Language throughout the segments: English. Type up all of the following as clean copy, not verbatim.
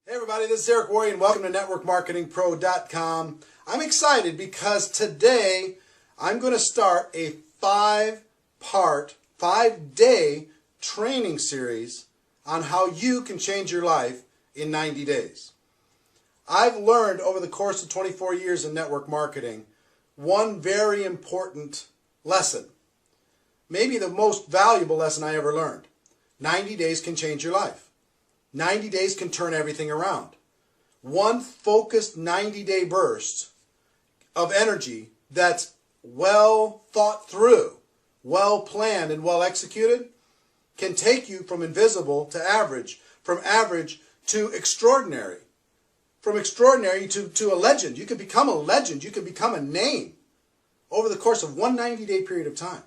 Hey everybody, this is Eric Worre and welcome to NetworkMarketingPro.com. I'm excited because today I'm going to start a 5-day training series on how you can change your life in 90 days. I've learned over the course of 24 years in network marketing one very important lesson, maybe the most valuable lesson I ever learned. 90 days can change your life. 90 days can turn everything around. One focused 90-day burst of energy that's well thought through, well planned, and well executed can take you from invisible to average, from average to extraordinary, from extraordinary to a legend. You could become a legend. You could become a name over the course of one 90-day period of time.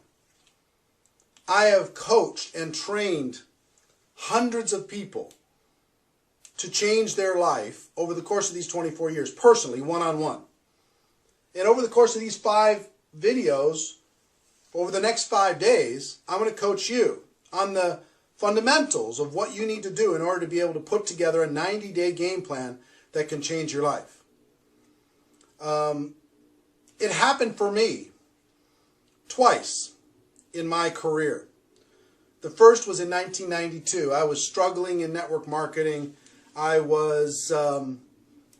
I have coached and trained hundreds of people to change their life over the course of these 24 years, personally, one-on-one. And over the course of these 5 videos, over the next 5 days, I'm going to coach you on the fundamentals of what you need to do in order to be able to put together a 90-day game plan that can change your life. It happened for me twice in my career. The first was in 1992. I was struggling in network marketing. I was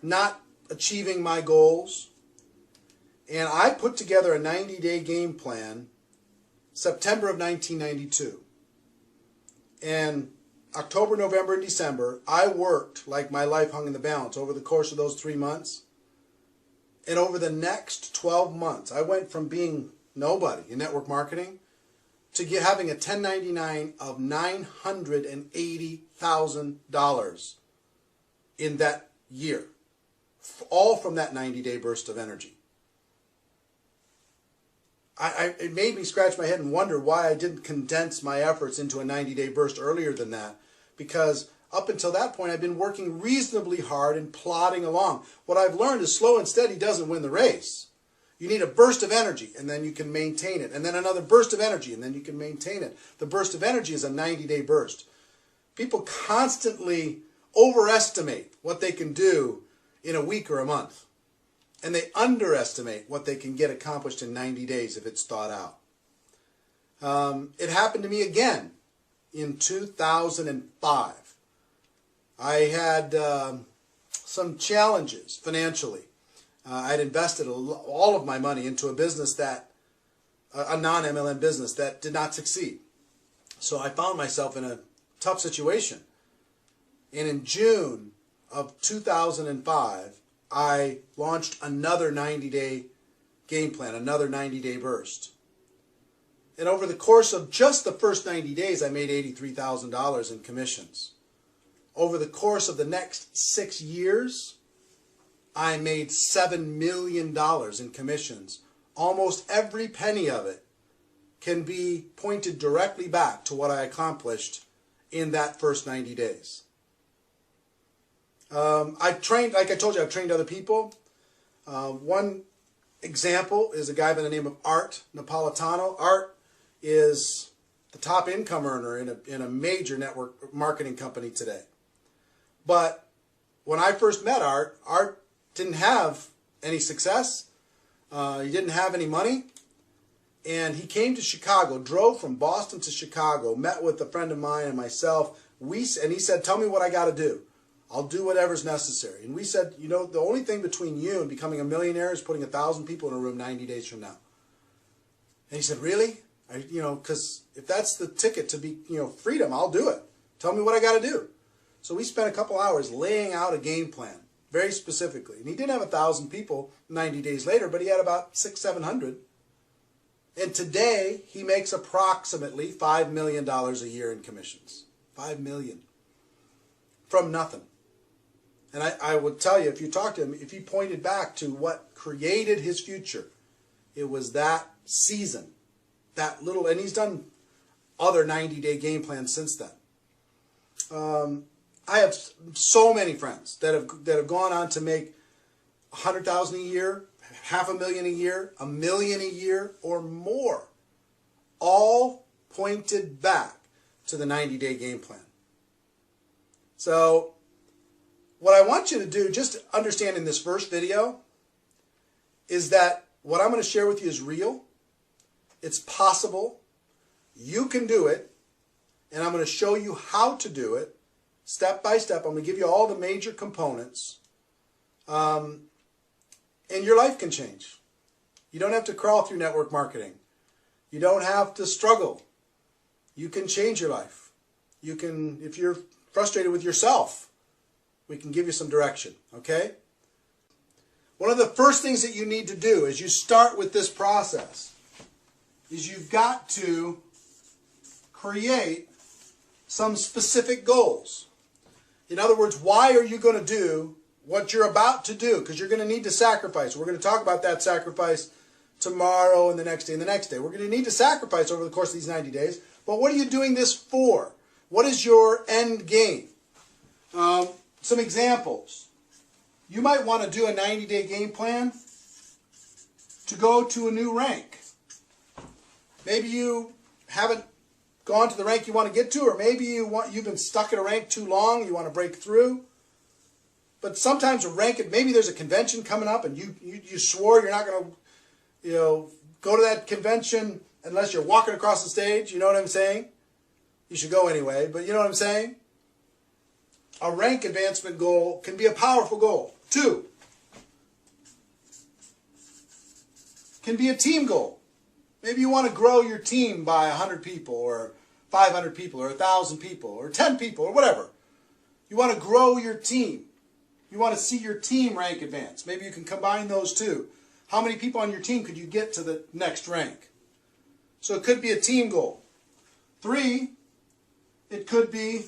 not achieving my goals, and I put together a 90-day game plan September of 1992. And October, November, and December, I worked like my life hung in the balance over the course of those 3 months. And over the next 12 months, I went from being nobody in network marketing to having a 1099 of $980,000 in that year, all from that 90-day burst of energy. It made me scratch my head and wonder why I didn't condense my efforts into a 90-day burst earlier than that, because up until that point I've been working reasonably hard and plodding along. What I've learned is slow and steady doesn't win the race. You need a burst of energy, and then you can maintain it, and then another burst of energy, and then you can maintain it. The burst of energy is a 90-day burst. People constantly overestimate what they can do in a week or a month, and they underestimate what they can get accomplished in 90 days if it's thought out. It happened to me again in 2005. I had some challenges financially. I'd invested all of my money into a business that, a non-MLM business that did not succeed. So I found myself in a tough situation. And in June of 2005, I launched another 90-day game plan, another 90-day burst. And over the course of just the first 90 days, I made $83,000 in commissions. Over the course of the next 6 years, I made $7 million in commissions. Almost every penny of it can be pointed directly back to what I accomplished in that first 90 days. I've trained, like I told you, I've trained other people. One example is a guy by the name of Art Napolitano. Art is the top income earner in a major network marketing company today. But when I first met Art, Art didn't have any success. He didn't have any money. And he came to Chicago, drove from Boston to Chicago, met with a friend of mine and myself. And he said, tell me what I got to do. I'll do whatever's necessary. And we said, you know, the only thing between you and becoming a millionaire is putting 1,000 people in a room 90 days from now. And he said, really? Because if that's the ticket to be, freedom, I'll do it. Tell me what I got to do. So we spent a couple hours laying out a game plan, very specifically. And he didn't have 1,000 people 90 days later, but he had about 600-700. And today, he makes approximately $5 million a year in commissions. $5 million. From nothing. And I would tell you, if you talk to him, if he pointed back to what created his future, it was that season, that little, and he's done other 90-day game plans since then. I have so many friends that have gone on to make $100,000 a year, $500,000 a year, $1 million a year, or more, all pointed back to the 90-day game plan. So what I want you to do, just understand in this first video, is that what I'm going to share with you is real. It's possible. You can do it. And I'm going to show you how to do it step by step. I'm going to give you all the major components. And your life can change. You don't have to crawl through network marketing. You don't have to struggle. You can change your life. You can, if you're frustrated with yourself, we can give you some direction, okay? One of the first things that you need to do as you start with this process is you've got to create some specific goals. In other words, why are you going to do what you're about to do? Because you're going to need to sacrifice. We're going to talk about that sacrifice tomorrow and the next day and the next day. We're going to need to sacrifice over the course of these 90 days. But what are you doing this for? What is your end game? Some examples. You might want to do a 90-day game plan to go to a new rank. Maybe you haven't gone to the rank you want to get to, or maybe you've been stuck at a rank too long, you want to break through. But sometimes a rank, maybe there's a convention coming up and you swore you're not going to go to that convention unless you're walking across the stage. You know what I'm saying? You should go anyway, but you know what I'm saying? A rank advancement goal can be a powerful goal. 2, can be a team goal. Maybe you want to grow your team by 100 people or 500 people or 1,000 people or 10 people or whatever. You want to grow your team. You want to see your team rank advance. Maybe you can combine those two. How many people on your team could you get to the next rank? So it could be a team goal. 3, it could be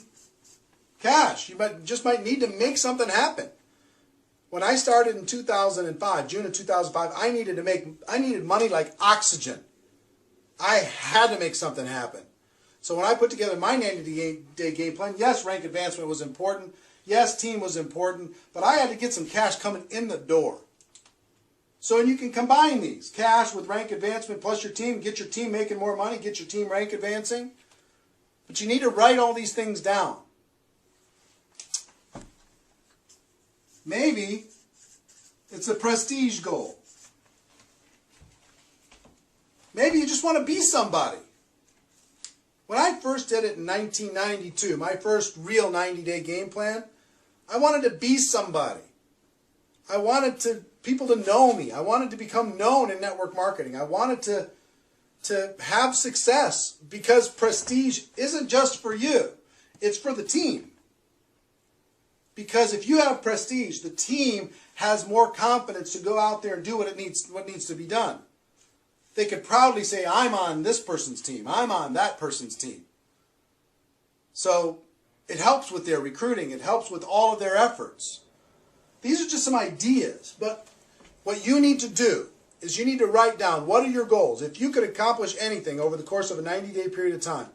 cash. You just might need to make something happen. When I started in 2005, June of 2005, I needed money like oxygen. I had to make something happen. So when I put together my 90-day game plan, yes, rank advancement was important. Yes, team was important. But I had to get some cash coming in the door. So you can combine these. Cash with rank advancement plus your team. Get your team making more money. Get your team rank advancing. But you need to write all these things down. Maybe it's a prestige goal. Maybe you just want to be somebody. When I first did it in 1992, my first real 90-day game plan, I wanted to be somebody. I wanted people to know me. I wanted to become known in network marketing. I wanted to have success, because prestige isn't just for you. It's for the team. Because if you have prestige, the team has more confidence to go out there and do what needs to be done. They could proudly say, I'm on this person's team. I'm on that person's team. So it helps with their recruiting. It helps with all of their efforts. These are just some ideas. But what you need to do is you need to write down, what are your goals? If you could accomplish anything over the course of a 90-day period of time,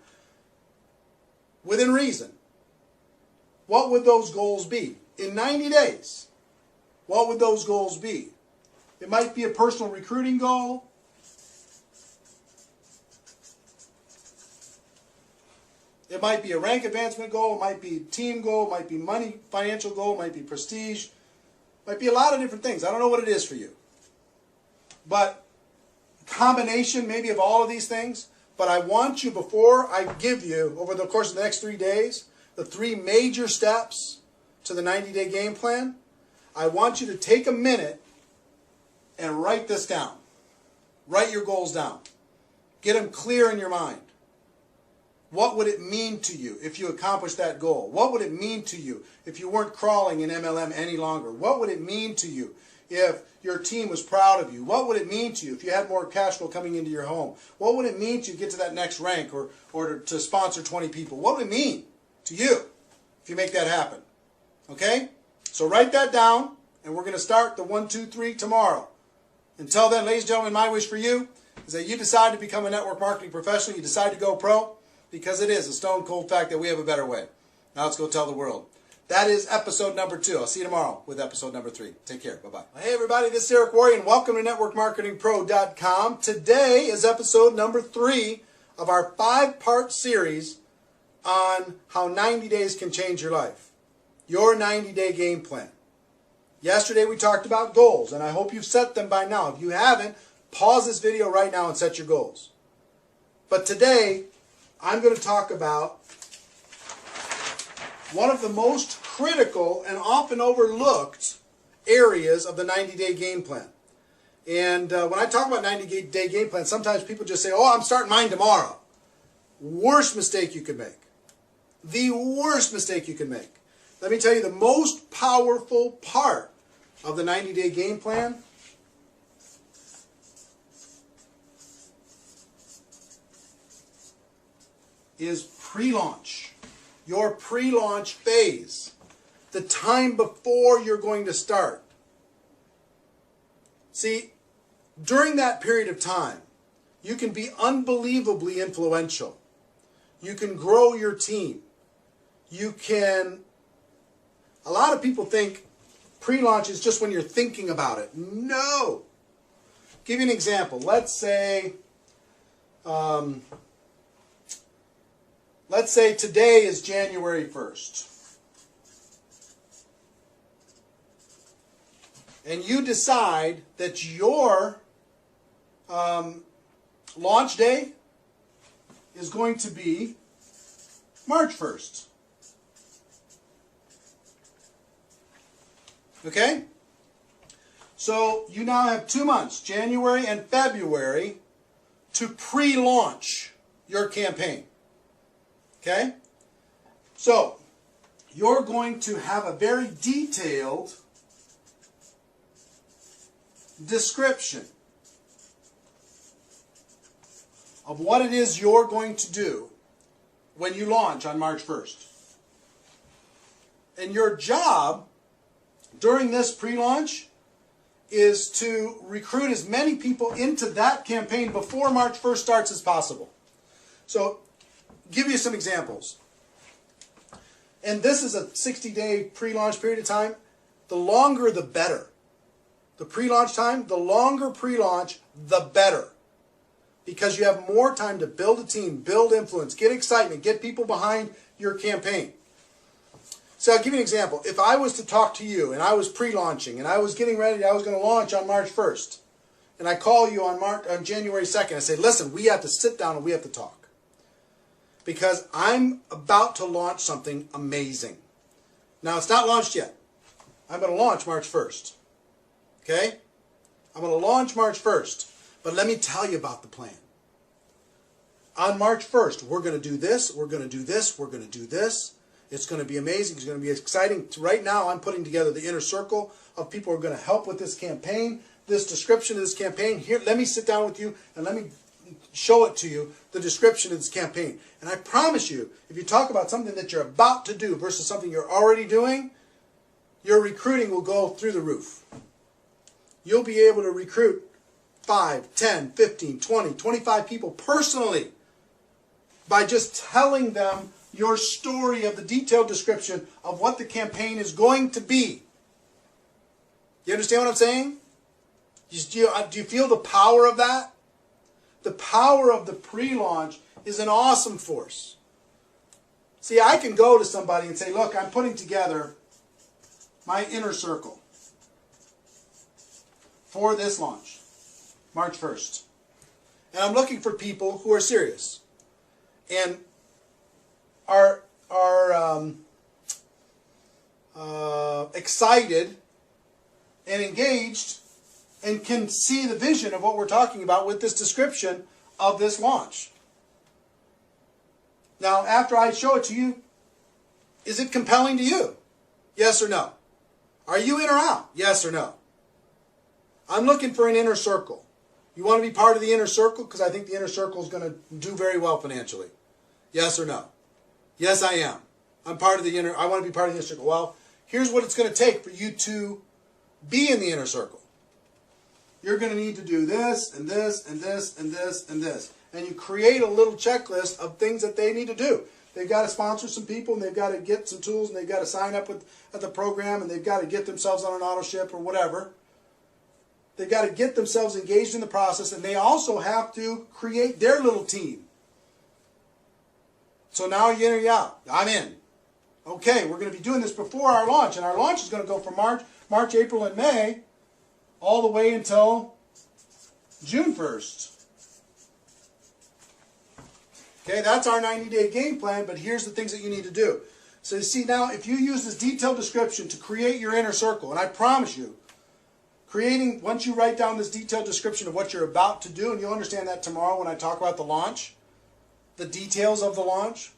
within reason, what would those goals be? In 90 days, what would those goals be? It might be a personal recruiting goal. It might be a rank advancement goal. It might be a team goal. It might be money, financial goal. It might be prestige. It might be a lot of different things. I don't know what it is for you. But combination maybe of all of these things. But I want you, before I give you, over the course of the next 3 days, the 3 major steps to the 90-day game plan, I want you to take a minute and write this down. Write your goals down. Get them clear in your mind. What would it mean to you if you accomplished that goal? What would it mean to you if you weren't crawling in MLM any longer? What would it mean to you if your team was proud of you? What would it mean to you if you had more cash flow coming into your home? What would it mean to you to get to that next rank, or to sponsor 20 people? What would it mean to you if you make that happen? Okay? So write that down, and we're going to start the 1, 2, 3 tomorrow. Until then, ladies and gentlemen, my wish for you is that you decide to become a network marketing professional. You decide to go pro, because it is a stone cold fact that we have a better way. Now let's go tell the world. That is episode number 2. I'll see you tomorrow with episode number 3. Take care. Bye-bye. Hey, everybody. This is Eric Worre, and welcome to NetworkMarketingPro.com. Today is episode number 3 of our 5-part series on how 90 days can change your life. your 90-day game plan. Yesterday we talked about goals, and I hope you've set them by now. If you haven't, pause this video right now and set your goals. But today, I'm going to talk about one of the most critical and often overlooked areas of the 90-day game plan. And when I talk about 90-day game plan, sometimes people just say, oh, I'm starting mine tomorrow. Worst mistake you could make. The worst mistake you can make. Let me tell you the most powerful part of the 90-day game plan is pre-launch. Your pre-launch phase. The time before you're going to start. See, during that period of time, you can be unbelievably influential. You can grow your team. You can... A lot of people think pre-launch is just when you're thinking about it. No! Give you an example. Let's say today is January 1st. And you decide that your launch day is going to be March 1st. Okay? So you now have 2 months, January and February, to pre-launch your campaign. Okay? So you're going to have a very detailed description of what it is you're going to do when you launch on March 1st. And your job during this pre-launch is to recruit as many people into that campaign before March 1st starts as possible. So, give you some examples. And this is a 60-day pre-launch period of time. The longer, the better. The pre-launch time, the longer pre-launch, the better. Because you have more time to build a team, build influence, get excitement, get people behind your campaign. So I'll give you an example. If I was to talk to you and I was pre-launching and I was getting ready, I was going to launch on March 1st. And I call you on January 2nd. I say, listen, we have to sit down and we have to talk. Because I'm about to launch something amazing. Now, it's not launched yet. I'm going to launch March 1st. Okay? I'm going to launch March 1st. But let me tell you about the plan. On March 1st, we're going to do this, we're going to do this, we're going to do this. It's going to be amazing. It's going to be exciting. Right now, I'm putting together the inner circle of people who are going to help with this campaign, this description of this campaign. Here, let me sit down with you and let me show it to you, the description of this campaign. And I promise you, if you talk about something that you're about to do versus something you're already doing, your recruiting will go through the roof. You'll be able to recruit 5, 10, 15, 20, 25 people personally by just telling them your story of the detailed description of what the campaign is going to be. You understand what I'm saying? Do you feel the power of that? The power of the pre-launch is an awesome force. See, I can go to somebody and say, look, I'm putting together my inner circle for this launch, March 1st. And I'm looking for people who are serious and are excited and engaged and can see the vision of what we're talking about with this description of this launch. Now, after I show it to you, is it compelling to you? Yes or no? Are you in or out? Yes or no? I'm looking for an inner circle. You want to be part of the inner circle? Because I think the inner circle is going to do very well financially. Yes or no? Yes, I am. I'm part of the inner, I want to be part of the inner circle. Well, here's what it's going to take for you to be in the inner circle. You're going to need to do this, and this, and this, and this, and this. And you create a little checklist of things that they need to do. They've got to sponsor some people, and they've got to get some tools, and they've got to sign up at the program, and they've got to get themselves on an auto ship or whatever. They've got to get themselves engaged in the process, and they also have to create their little team. So now you're in or you're out. I'm in. Okay, we're going to be doing this before our launch, and our launch is going to go from March, April, and May, all the way until June 1st. Okay, that's our 90-day game plan, but here's the things that you need to do. So you see now, if you use this detailed description to create your inner circle, and I promise you, once you write down this detailed description of what you're about to do, and you'll understand that tomorrow when I talk about the launch, the details of the launch,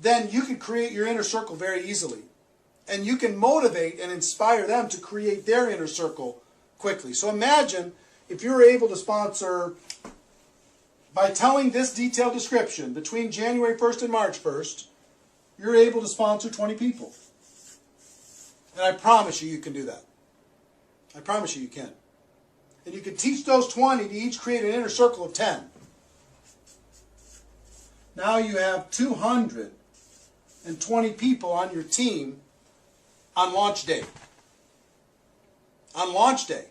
then you can create your inner circle very easily. And you can motivate and inspire them to create their inner circle quickly. So imagine if you're able to sponsor, by telling this detailed description, between January 1st and March 1st, you're able to sponsor 20 people. And I promise you, you can do that. I promise you, you can. And you can teach those 20 to each create an inner circle of 10. Now you have 220 people on your team on launch day. On launch day.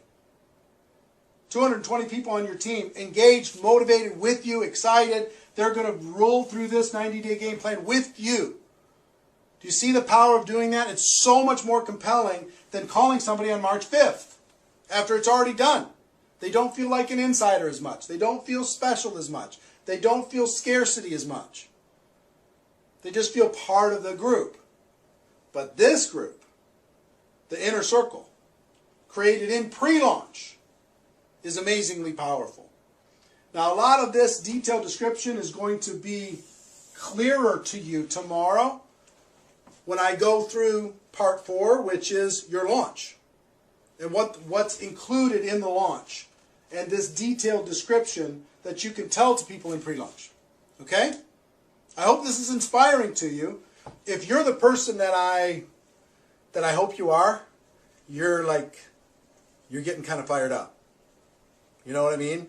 220 people on your team engaged, motivated with you, excited. They're going to roll through this 90-day game plan with you. Do you see the power of doing that? It's so much more compelling than calling somebody on March 5th after it's already done. They don't feel like an insider as much. They don't feel special as much. They don't feel scarcity as much. They just feel part of the group. But this group, the inner circle, created in pre-launch, is amazingly powerful. Now, a lot of this detailed description is going to be clearer to you tomorrow when I go through part 4, which is your launch, and what's included in the launch, and this detailed description that you can tell to people in pre-launch. Okay? I hope this is inspiring to you. If you're the person that I hope you are, you're getting kind of fired up. You know what I mean?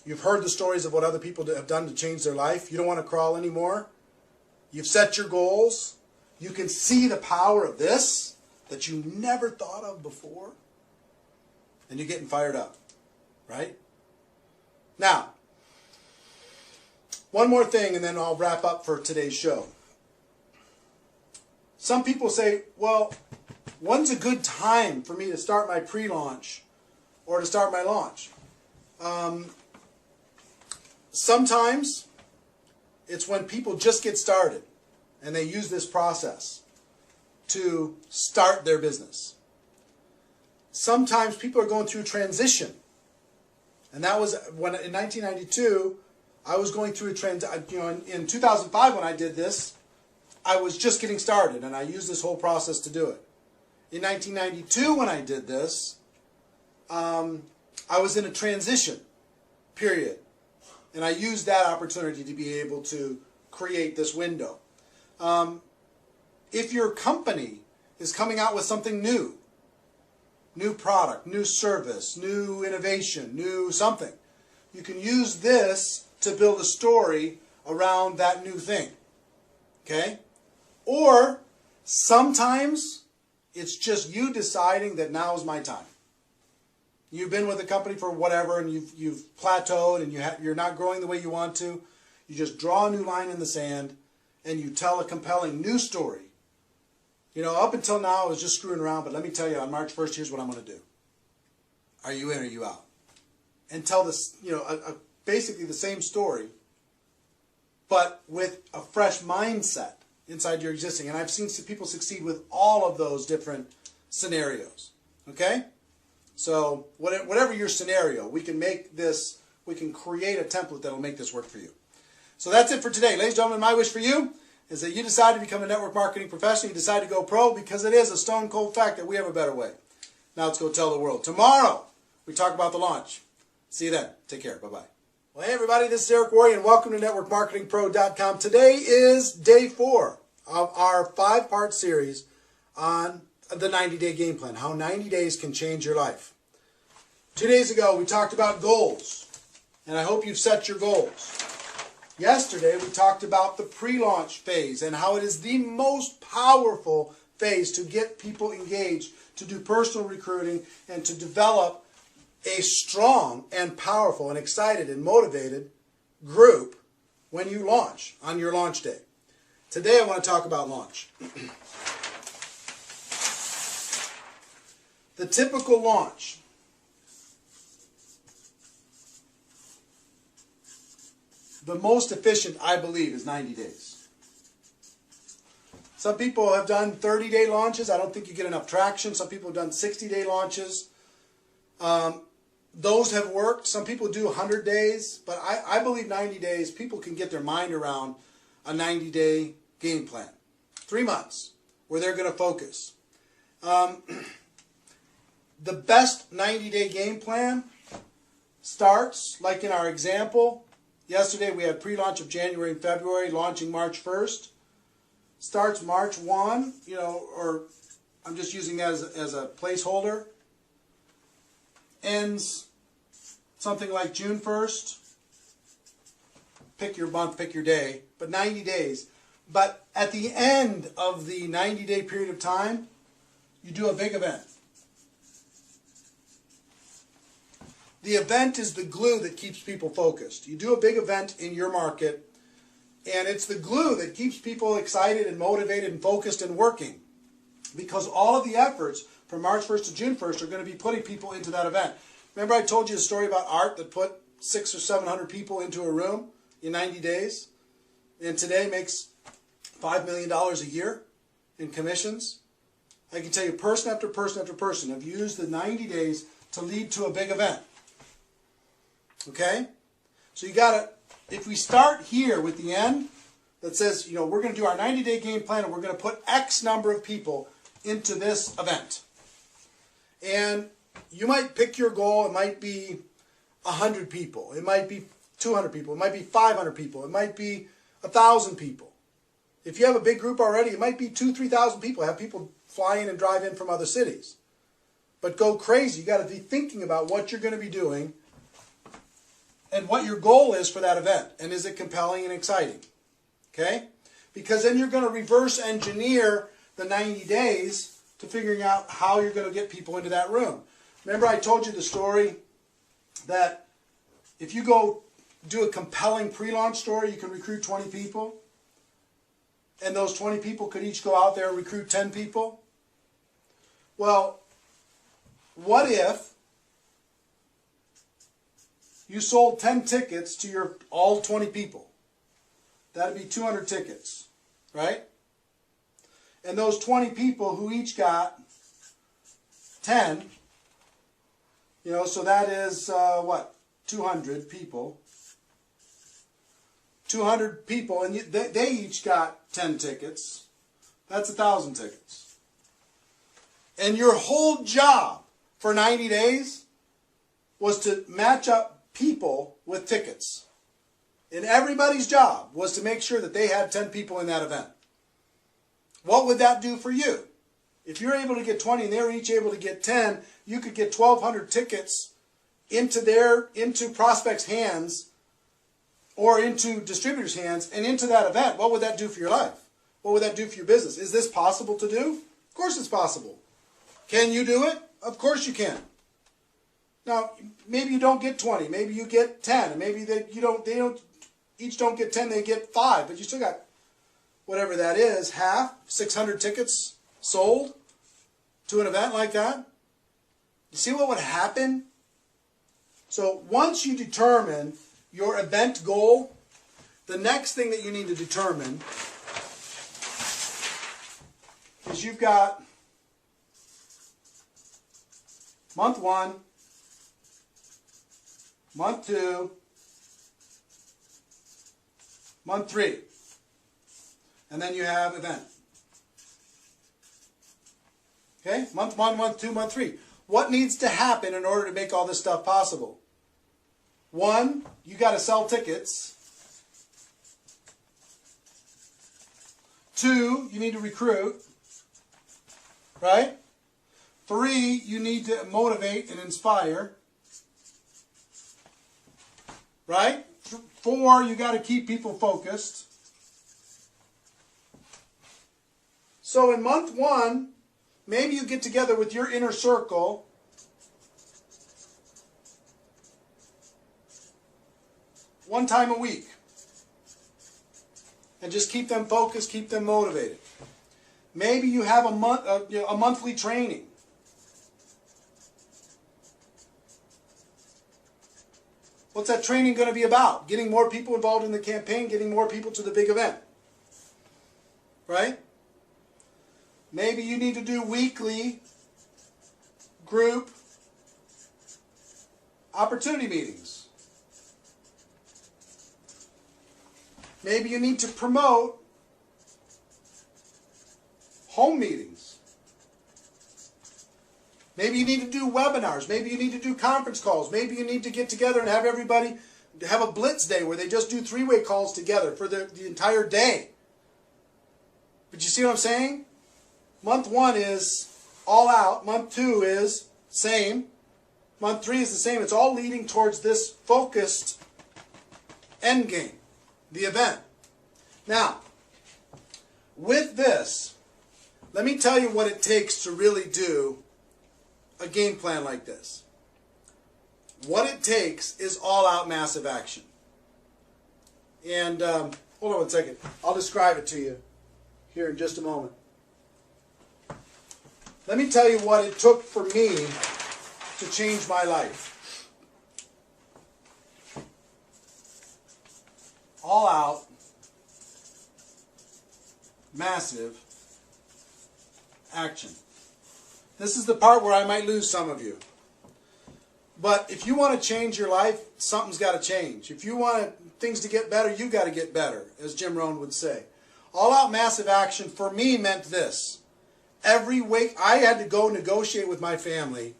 You've heard the stories of what other people have done to change their life. You don't want to crawl anymore. You've set your goals. You can see the power of this that you never thought of before. And you're getting fired up. Right? Now, one more thing and then I'll wrap up for today's show. Some people say, well, when's a good time for me to start my pre-launch or to start my launch? Sometimes it's when people just get started and they use this process to start their business. Sometimes people are going through transition. And that was when in 1992, I was going through a transition. You know, in 2005 when I did this, I was just getting started and I used this whole process to do it. In 1992 when I did this, I was in a transition period. And I used that opportunity to be able to create this window. If your company is coming out with something new, new product, new service, new innovation, new something, you can use this to build a story around that new thing. Okay? Or sometimes it's just you deciding that now is my time. You've been with the company for whatever, and you've plateaued, and you're not growing the way you want to. You just draw a new line in the sand, and you tell a compelling new story. You know, up until now, I was just screwing around, but let me tell you, on March 1st, here's what I'm going to do. Are you in or are you out? And tell this, you know, basically the same story, but with a fresh mindset inside your existing. And I've seen people succeed with all of those different scenarios. Okay? So whatever your scenario, we can make this, we can create a template that will make this work for you. So that's it for today. Ladies and gentlemen, my wish for you is that you decide to become a network marketing professional. You decide to go pro, because it is a stone cold fact that we have a better way. Now let's go tell the world. Tomorrow, we talk about the launch. See you then. Take care. Bye-bye. Well, hey everybody, this is Eric Worre, and welcome to NetworkMarketingPro.com. Today is day 4 of our 5-part series on the 90-day game plan, how 90 days can change your life. 2 days ago, we talked about goals, and I hope you've set your goals. Yesterday, we talked about the pre-launch phase and how it is the most powerful phase to get people engaged, to do personal recruiting, and to develop a strong and powerful and excited and motivated group when you launch on your launch day. Today I want to talk about launch. The typical launch. The most efficient, I believe, is 90 days. Some people have done 30-day launches. I don't think you get enough traction. Some people have done 60-day launches. Those have worked. Some people do 100 days. But I believe 90 days, people can get their mind around a 90-day game plan. 3 months where they're going to focus. The best 90-day game plan starts, like in our example, yesterday we had pre-launch of January and February, launching March 1st. Starts March 1, or I'm just using that as a placeholder. Ends something like June 1st. Pick your month, pick your day, but 90 days. But at the end of the 90-day period of time, you do a big event. The event is the glue that keeps people focused. You do a big event in your market, and it's the glue that keeps people excited and motivated and focused and working. Because all of the efforts from March 1st to June 1st are going to be putting people into that event. Remember I told you the story about Art that put 600 or 700 people into a room in 90 days? And today makes $5 million a year in commissions? I can tell you person after person after person have used the 90 days to lead to a big event. Okay? So you got to, if we start here with the end that says, we're going to do our 90-day game plan and we're going to put X number of people into this event. And you might pick your goal. It might be 100 people. It might be 200 people. It might be 500 people. It might be 1,000 people. If you have a big group already, it might be 2,000, 3,000 people. Have people fly in and drive in from other cities. But go crazy. You got to be thinking about what you're going to be doing and what your goal is for that event. And is it compelling and exciting? Okay? Because then you're going to reverse engineer the 90 days to figuring out how you're going to get people into that room. Remember I told you the story that if you go do a compelling pre-launch story, you can recruit 20 people. And those 20 people could each go out there and recruit 10 people. Well, what if you sold 10 tickets to your all 20 people? That'd be 200 tickets, right? And those 20 people who each got 10, so that is, 200 people. 200 people, and they each got 10 tickets. That's 1,000 tickets. And your whole job for 90 days was to match up people with tickets. And everybody's job was to make sure that they had 10 people in that event. What would that do for you? If you're able to get 20 and they're each able to get 10, you could get 1,200 tickets into prospects' hands or into distributors' hands and into that event. What would that do for your life? What would that do for your business? Is this possible to do? Of course it's possible. Can you do it? Of course you can. Now, maybe you don't get 20, maybe you get 10, and maybe they each don't get 10, they get 5, but you still got whatever that is, half, 600 tickets sold to an event like that. You see what would happen? So once you determine your event goal, the next thing that you need to determine is you've got month 1, month 2, month 3, and then you have event. Okay, month 1, month 2, month 3. What needs to happen in order to make all this stuff possible? 1, you got to sell tickets. 2, you need to recruit. Right? 3, you need to motivate and inspire. Right? 4, you got to keep people focused. So in month 1, maybe you get together with your inner circle one time a week. and just keep them focused, keep them motivated. Maybe you have a monthly training. What's that training going to be about? Getting more people involved in the campaign, getting more people to the big event. Right? Maybe you need to do weekly group opportunity meetings. Maybe you need to promote home meetings. Maybe you need to do webinars. Maybe you need to do conference calls. Maybe you need to get together and have everybody have a blitz day where they just do three-way calls together for the entire day. But you see what I'm saying? Month 1 is all out. Month 2 is same. Month 3 is the same. It's all leading towards this focused end game, the event. Now, with this, let me tell you what it takes to really do a game plan like this. What it takes is all-out massive action. And hold on one second. I'll describe it to you here in just a moment. Let me tell you what it took for me to change my life. All-out massive action. This is the part where I might lose some of you. But if you want to change your life, something's got to change. If you want things to get better, you got to get better, as Jim Rohn would say. All-out massive action for me meant this. Every week I had to go negotiate with my family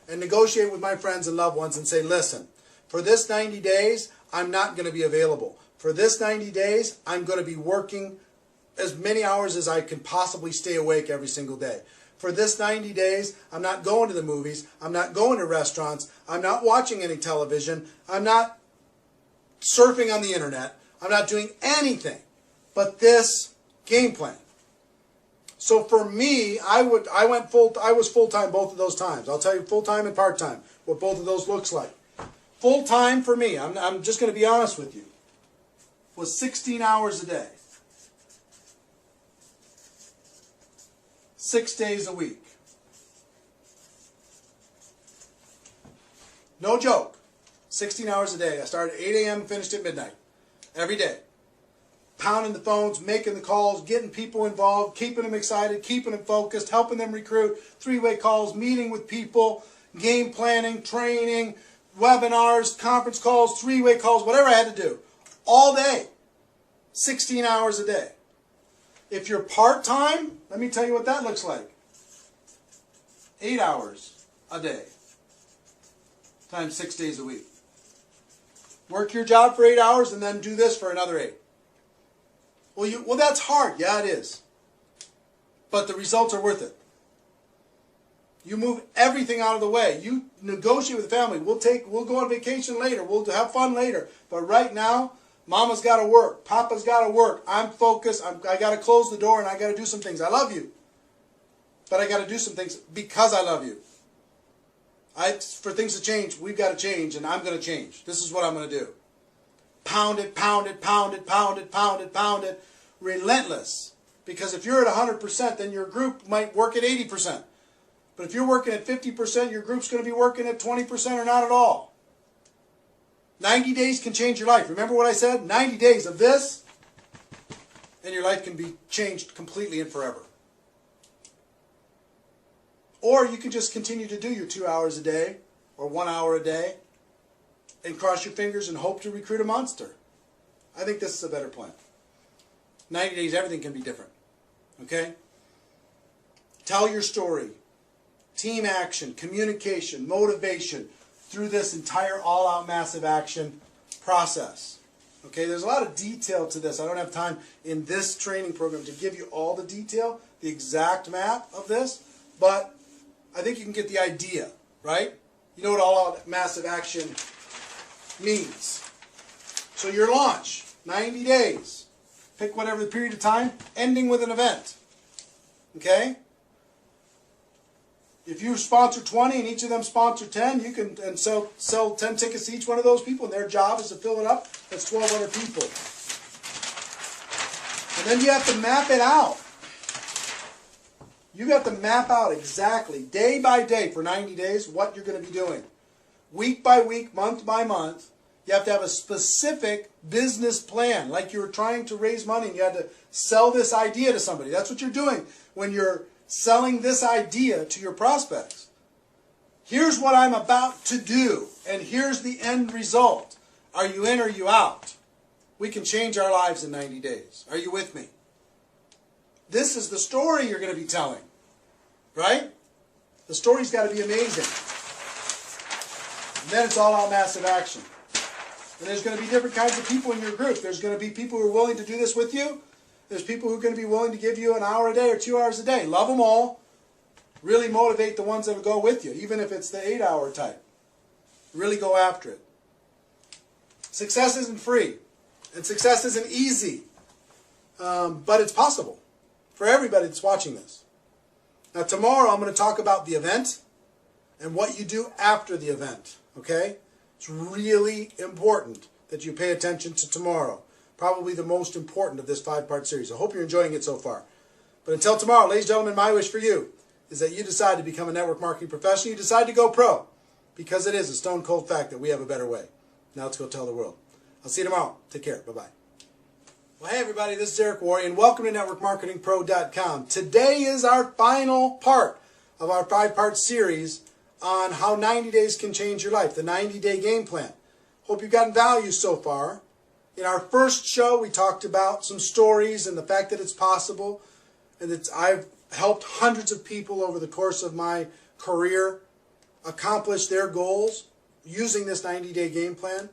and negotiate with my friends and loved ones and say, listen, for this 90 days, I'm not going to be available. For this 90 days, I'm going to be working as many hours as I can possibly stay awake every single day. For this 90 days, I'm not going to the movies. I'm not going to restaurants. I'm not watching any television. I'm not surfing on the internet. I'm not doing anything but this game plan. So for me, I was full-time both of those times. I'll tell you full-time and part-time, what both of those looks like. Full-time for me, I'm just going to be honest with you, was 16 hours a day. 6 days a week. No joke. 16 hours a day. I started at 8 a.m. and finished at midnight. Every day. Pounding the phones, making the calls, getting people involved, keeping them excited, keeping them focused, helping them recruit, three-way calls, meeting with people, game planning, training, webinars, conference calls, three-way calls, whatever I had to do. All day. 16 hours a day. If you're part-time, let me tell you what that looks like. 8 hours a day times 6 days a week. Work your job for 8 hours and then do this for another 8. Well, that's hard. Yeah, it is. But the results are worth it. You move everything out of the way. You negotiate with the family. We'll go on vacation later. We'll have fun later. But right now, Mama's got to work. Papa's got to work. I'm focused. I got to close the door and I got to do some things. I love you. But I got to do some things because I love you. For things to change, we've got to change and I'm going to change. This is what I'm going to do. Pound it, pound it, pound it, pound it, pound it, pound it. Relentless. Because if you're at 100%, then your group might work at 80%. But if you're working at 50%, your group's going to be working at 20% or not at all. 90 days can change your life. Remember what I said? 90 days of this, and your life can be changed completely and forever. Or you can just continue to do your 2 hours a day or 1 hour a day and cross your fingers and hope to recruit a monster. I think this is a better plan. 90 days, everything can be different. Okay? Tell your story. Team action, communication, motivation through this entire all-out massive action process. Okay, there's a lot of detail to this. I don't have time in this training program to give you all the detail, the exact map of this, but I think you can get the idea, right? You know what all-out massive action means. So your launch, 90 days. Pick whatever the period of time, ending with an event. Okay? If you sponsor 20 and each of them sponsor 10, you can sell 10 tickets to each one of those people, and their job is to fill it up. That's 12 other people. And then you have to map it out. You have to map out exactly, day by day, for 90 days, what you're going to be doing. Week by week, month by month. You have to have a specific business plan, like you were trying to raise money and you had to sell this idea to somebody. That's what you're doing when you're selling this idea to your prospects. Here's what I'm about to do, and here's the end result. Are you in or are you out? We can change our lives in 90 days. Are you with me? This is the story you're going to be telling, right? The story's got to be amazing. And then it's all out massive action. And there's going to be different kinds of people in your group. There's going to be people who are willing to do this with you. There's people who are going to be willing to give you an hour a day or 2 hours a day. Love them all. Really motivate the ones that will go with you, even if it's the 8-hour type. Really go after it. Success isn't free. And success isn't easy. But it's possible for everybody that's watching this. Now tomorrow I'm going to talk about the event and what you do after the event. Okay? It's really important that you pay attention to tomorrow. Probably the most important of this 5-part series. I hope you're enjoying it so far. But until tomorrow, ladies and gentlemen, my wish for you is that you decide to become a network marketing professional. You decide to go pro. Because it is a stone cold fact that we have a better way. Now let's go tell the world. I'll see you tomorrow. Take care. Bye-bye. Well, hey everybody, this is Eric Worre, and welcome to NetworkMarketingPro.com. Today is our final part of our 5-part series on how 90 days can change your life, the 90-day game plan. Hope you've gotten value so far. In our first show, we talked about some stories and the fact that it's possible, and that I've helped hundreds of people over the course of my career accomplish their goals using this 90-day game plan.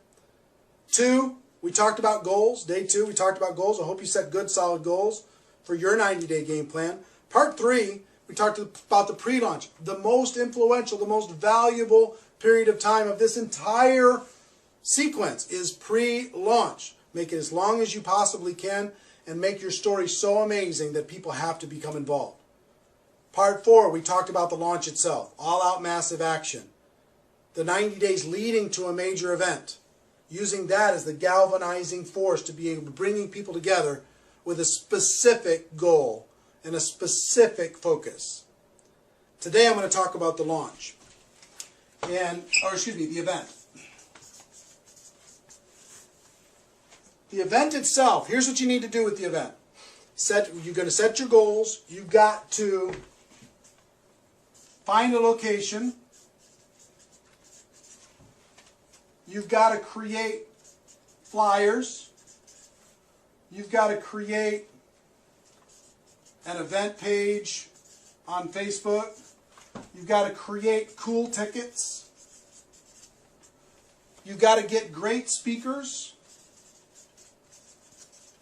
2, we talked about goals. Day 2, we talked about goals. I hope you set good, solid goals for your 90-day game plan. Part 3, we talked about the pre-launch, the most influential, the most valuable period of time of this entire sequence is pre-launch. Make it as long as you possibly can and make your story so amazing that people have to become involved. Part 4, we talked about the launch itself, all-out massive action. The 90 days leading to a major event. Using that as the galvanizing force to be able to bring people together with a specific goal and a specific focus. Today I'm going to talk about the launch. The event. The event itself, here's what you need to do with the event. You're going to set your goals. You've got to find a location. You've got to create flyers. You've got to create an event page on Facebook. You've got to create cool tickets. You've got to get great speakers.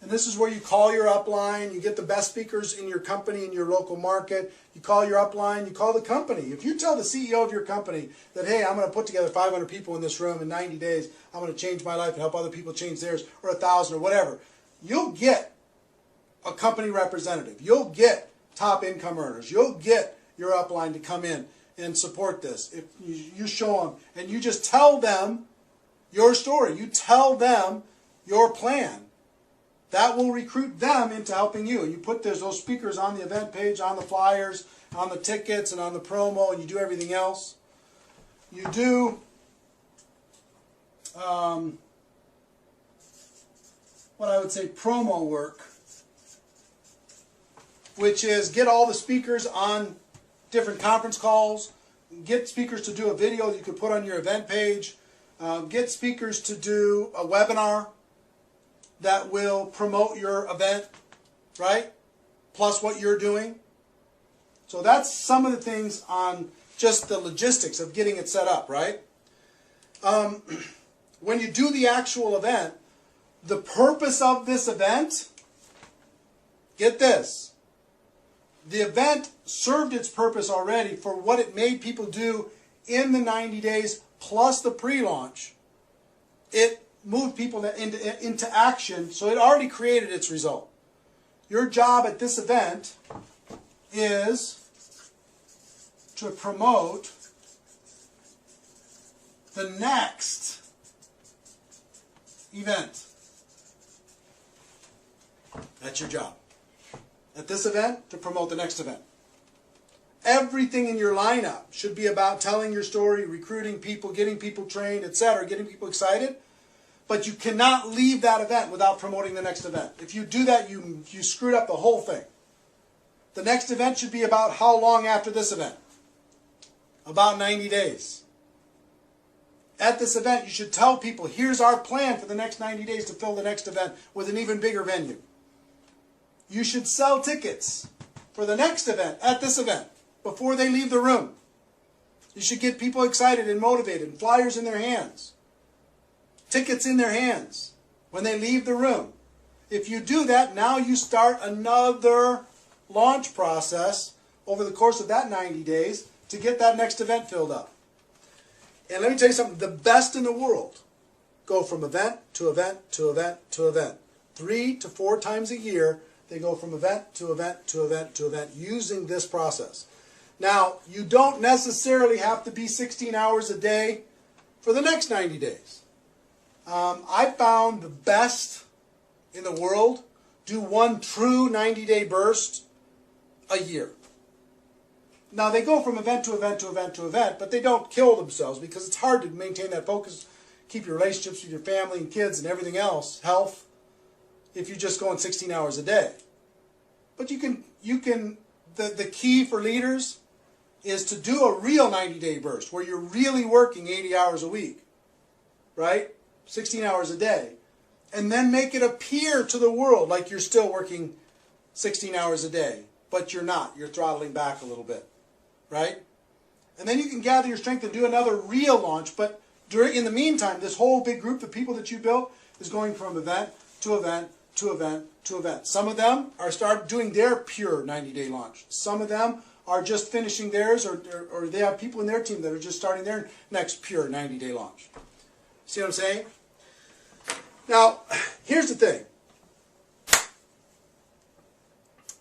And this is where you call your upline. You get the best speakers in your company, in your local market. You call your upline. You call the company. If you tell the CEO of your company that, hey, I'm going to put together 500 people in this room in 90 days. I'm going to change my life and help other people change theirs, or 1,000 or whatever. You'll get a company representative. You'll get top income earners. You'll get your upline to come in and support this. If you show them and you just tell them your story. You tell them your plan. That will recruit them into helping you. And you put those speakers on the event page, on the flyers, on the tickets, and on the promo, and you do everything else. You do what I would say promo work, which is get all the speakers on different conference calls, get speakers to do a video that you could put on your event page, get speakers to do a webinar that will promote your event, right? Plus what you're doing. So that's some of the things on just the logistics of getting it set up, right? When you do the actual event, the purpose of this event, get this, the event served its purpose already for what it made people do in the 90 days plus the pre-launch. It moved people into action, so it already created its result. Your job at this event is to promote the next event. That's your job. at this event to promote the next event. Everything in your lineup should be about telling your story, recruiting people, getting people trained, etc., getting people excited. But you cannot leave that event without promoting the next event. If you do that, you screwed up the whole thing. The next event should be about how long after this event? About 90 days. At this event, you should tell people, here's our plan for the next 90 days to fill the next event with an even bigger venue. You should sell tickets for the next event at this event before they leave the room. You should get people excited and motivated, and flyers in their hands, tickets in their hands when they leave the room. If you do that, now you start another launch process over the course of that 90 days to get that next event filled up. And let me tell you something, the best in the world go from event to event to event to event. 3 to 4 times a year, they go from event to event to event to event using this process. Now, you don't necessarily have to be 16 hours a day for the next 90 days. I found the best in the world do one true 90-day burst a year. Now, they go from event to event to event to event, but they don't kill themselves because it's hard to maintain that focus, keep your relationships with your family and kids and everything else, health, if you're just going 16 hours a day. But the key for leaders is to do a real 90-day burst where you're really working 80 hours a week, right? 16 hours a day. And then make it appear to the world like you're still working 16 hours a day, but you're not. You're throttling back a little bit, right? And then you can gather your strength and do another real launch, but in the meantime, this whole big group of people that you built is going from event to event to event to event. Some of them are doing their pure 90-day launch. Some of them are just finishing theirs, or they have people in their team that are just starting their next pure 90-day launch. See what I'm saying? Now, here's the thing.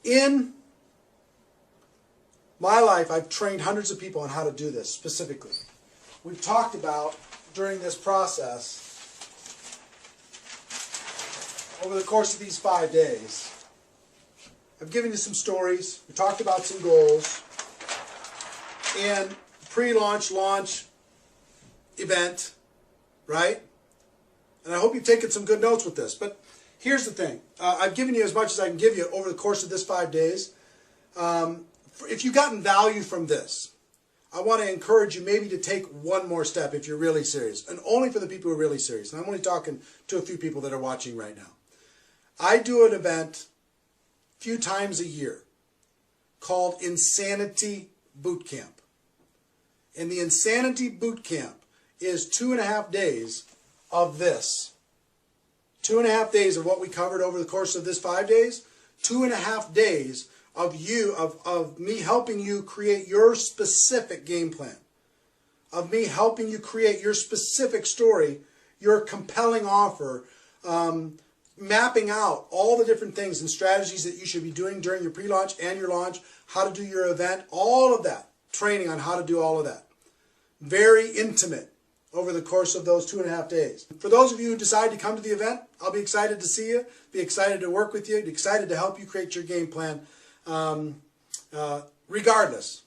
In my life, I've trained hundreds of people on how to do this specifically. We've talked about, during this process, over the course of these 5 days, I've given you some stories. We talked about some goals. And pre-launch, launch, event, right? And I hope you've taken some good notes with this. But here's the thing. I've given you as much as I can give you over the course of this 5 days. If you've gotten value from this, I want to encourage you maybe to take one more step if you're really serious. And only for the people who are really serious. And I'm only talking to a few people that are watching right now. I do an event a few times a year called Insanity Boot Camp. And the Insanity Boot Camp is 2.5 days of this. 2.5 days of what we covered over the course of this 5 days. 2.5 days of me helping you create your specific game plan. Of me helping you create your specific story, your compelling offer, mapping out all the different things and strategies that you should be doing during your pre-launch and your launch, how to do your event, all of that. Training on how to do all of that. Very intimate over the course of those 2.5 days. For those of you who decide to come to the event, I'll be excited to see you, be excited to work with you, be excited to help you create your game plan. Regardless,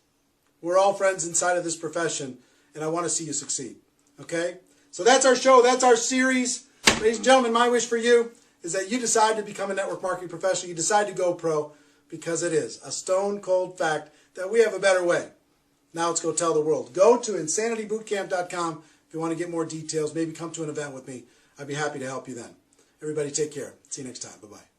we're all friends inside of this profession, and I want to see you succeed. Okay? So that's our show. That's our series. Ladies and gentlemen, my wish for you is that you decide to become a network marketing professional. You decide to go pro, because it is a stone cold fact that we have a better way. Now let's go tell the world. Go to insanitybootcamp.com if you want to get more details. Maybe come to an event with me. I'd be happy to help you then. Everybody take care. See you next time. Bye-bye.